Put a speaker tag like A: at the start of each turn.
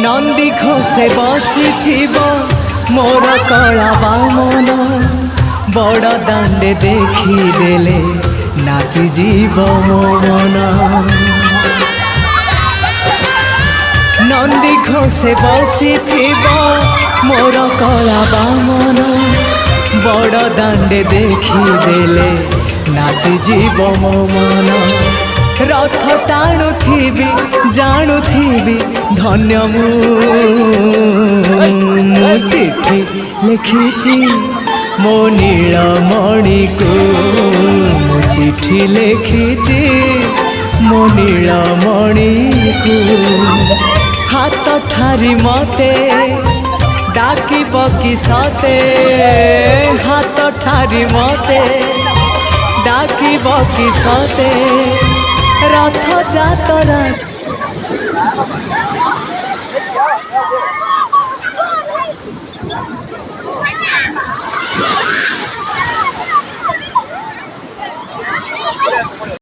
A: नंदी घोषे बसी मोर कला बामन बड़ दांडे देखीदेले नाची जीव मो मन नंदी घोषे बसी मोर कला बामन बड़ दांडे देखीदेले नाची जीव मो मन रथ टाणुथिबी जाणुथिबी धन्य मु चिठी लिखिची मो नीलमणि को मु चिठी लिखिची मो नीलमणि को हाथ ठारी मते डाकी बकी सते हाथ ठारी मते डाकी बकी सते रथ जातरा